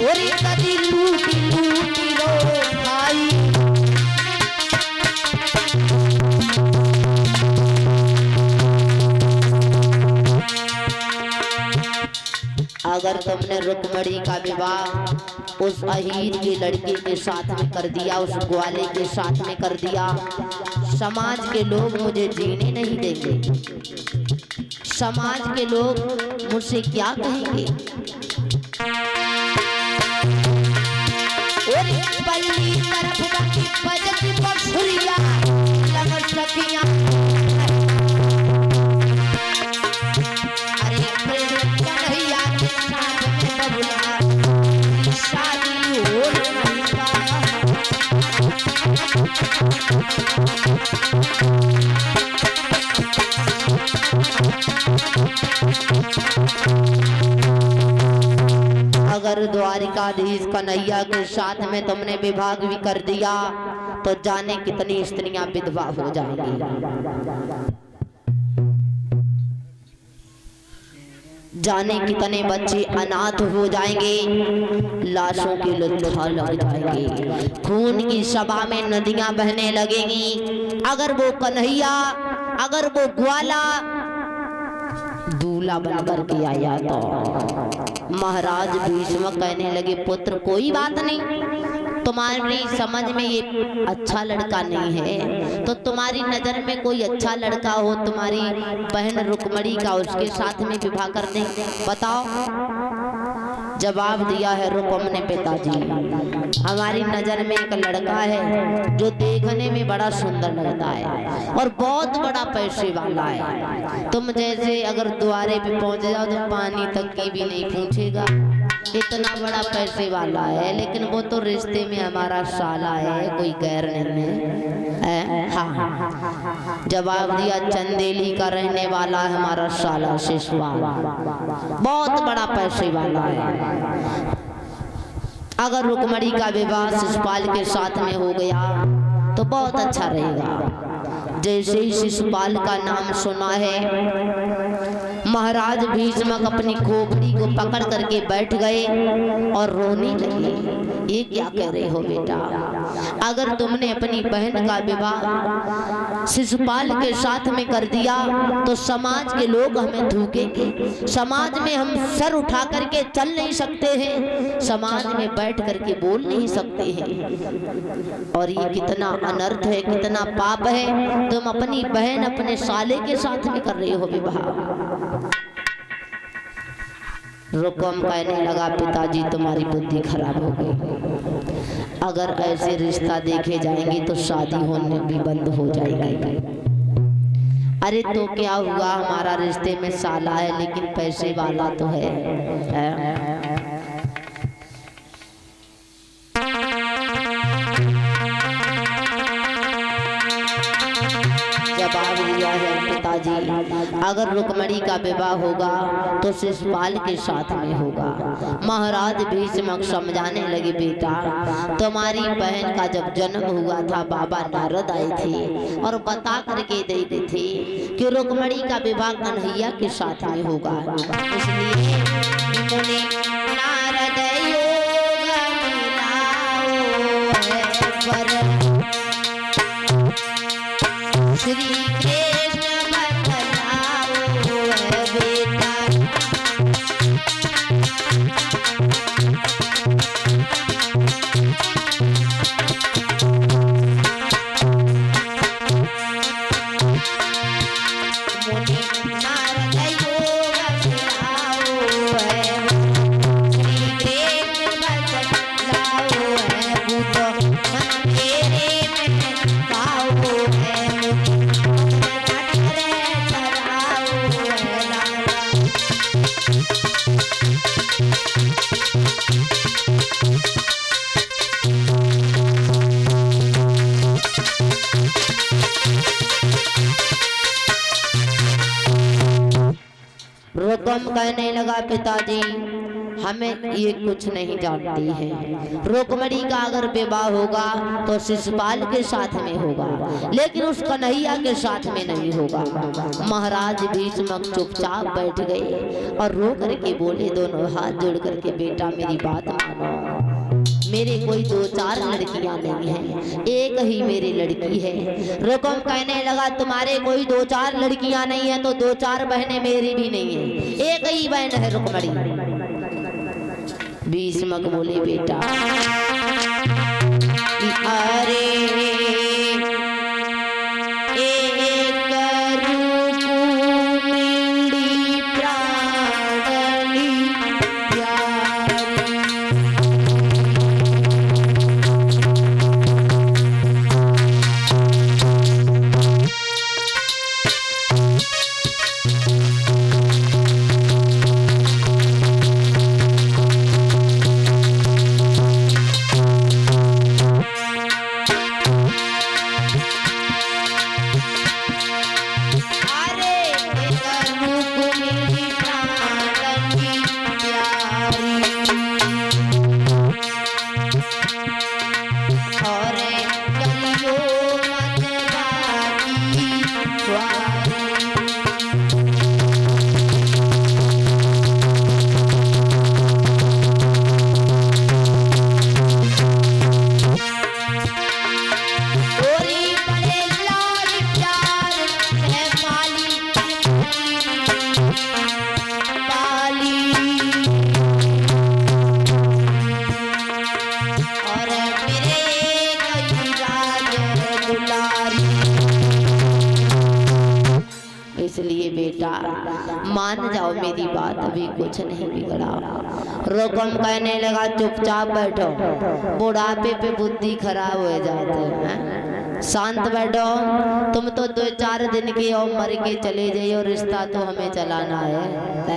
और कदी लूटी लूटी रो भाई। अगर तुमने रुक्मणी का विवाह उस अहीर के लड़के के साथ में कर दिया, उस ग्वाले के साथ में कर दिया, समाज के लोग मुझे जीने नहीं देंगे। समाज के लोग मुझसे क्या कहेंगे? और पल्ली तरफ बाकी बजती बसुरिया लग सकिया। अरे कन्हैया के साथ में बबुला शादी हो नहीं पाया। अगर द्वारिकाधीश कन्हैया के साथ में तुमने विवाह भी कर दिया तो जाने कितनी स्त्रियां विधवा हो जाएंगी, जाने कितने बच्चे अनाथ हो जाएंगे, लाशों की लुत्था लग जाएंगे, खून की सभा में नदियां बहने लगेंगी। अगर वो कन्हैया, अगर वो ग्वाला दूल्हा बनकर के आया तो महाराज भीष्म कहने लगे, पुत्र कोई बात नहीं, तुम्हारी समझ में ये अच्छा लड़का नहीं है, तो तुम्हारी नजर में कोई अच्छा लड़का हो, तुम्हारी बहन रुक्मणी का, उसके साथ में विवाह कर दें, बताओ। जवाब दिया है रुक्म ने, पिताजी हमारी नजर में एक लड़का है जो देखने में बड़ा सुंदर लगता है और बहुत बड़ा पैसे वाला है। तुम जैसे अगर द्वारे पे पहुंच जाओ तो पानी तक की भी नहीं पूछेगा, इतना बड़ा पैसे वाला है, लेकिन वो तो रिश्ते में हमारा साला है, कोई गैर नहीं है। हाँ, जवाब दिया चंदेली का रहने वाला है हमारा साला शिशुपाल, बहुत बड़ा पैसे वाला है। अगर रुक्मणी का विवाह शिशुपाल के साथ में हो गया तो बहुत अच्छा रहेगा। जैसे ही शिशुपाल का नाम सुना है, महाराज भीष्म अपनी खोपड़ी को पकड़ करके बैठ गए और रोने लगे। ये क्या कह रहे हो बेटा? अगर तुमने अपनी बहन का विवाह शिशुपाल के साथ में कर दिया तो समाज के लोग हमें थूकेंगे, समाज में हम सर उठा करके चल नहीं सकते हैं, समाज में बैठ करके बोल नहीं सकते हैं। और ये कितना अनर्थ है, कितना पाप है, तुम अपनी बहन अपने साले के साथ में कर रहे हो विवाह। रुकम कहने लगा, पिताजी तुम्हारी बुद्धि खराब हो गई, अगर ऐसे रिश्ता देखे जाएंगे तो शादी होने भी बंद हो जाएगी। अरे तो क्या हुआ, हमारा रिश्ते में साला है लेकिन पैसे वाला तो है। जवाब दिया है पिताजी, अगर रुक्मणी का विवाह होगा तो शिशुपाल के साथ में होगा। महाराज भीष्म समझाने लगे, बेटा तुम्हारी बहन का जब जन्म हुआ था बाबा नारद आए थे और बता करके दे थे कि रुक्मणी का विवाह कन्हैया के साथ में होगा, इसलिए उन्होंने नारद योग मिलाओ श्री कृष्ण बतलाओ बेटा। मुनि नारद योग मिलाओ श्री कृष्ण बतलाओ भूत मन तेरे में पाओ रुकम कहने लगा, पिताजी हमें ये कुछ नहीं जानती है। रुक्मणी का अगर विवाह होगा तो शिशुपाल के साथ में होगा, लेकिन उस कन्हैया के साथ में नहीं होगा। महाराज भीष्म चुपचाप बैठ गए और रो करके बोले, दोनों हाथ जोड़ करके, बेटा मेरी बात मानो, मेरे कोई दो चार लड़कियां नहीं हैं, एक ही मेरी लड़की है। रुकम कहने लगा, तुम्हारे कोई दो चार लड़कियां नहीं है तो दो चार बहनें मेरी भी नहीं है, एक ही बहन है रुक्मणी। भीष्म बोले, बेटा अरे इसलिए बेटा मान जाओ मेरी बात, अभी कुछ नहीं बिगड़ा। रुकम कहने लगा, चुपचाप बैठो, बुढ़ापे पे बुद्धि खराब हो जाते हैं, शांत बैठो। तुम तो 2-4 दिन के और मर के चले जाइए, और रिश्ता तो हमें चलाना है।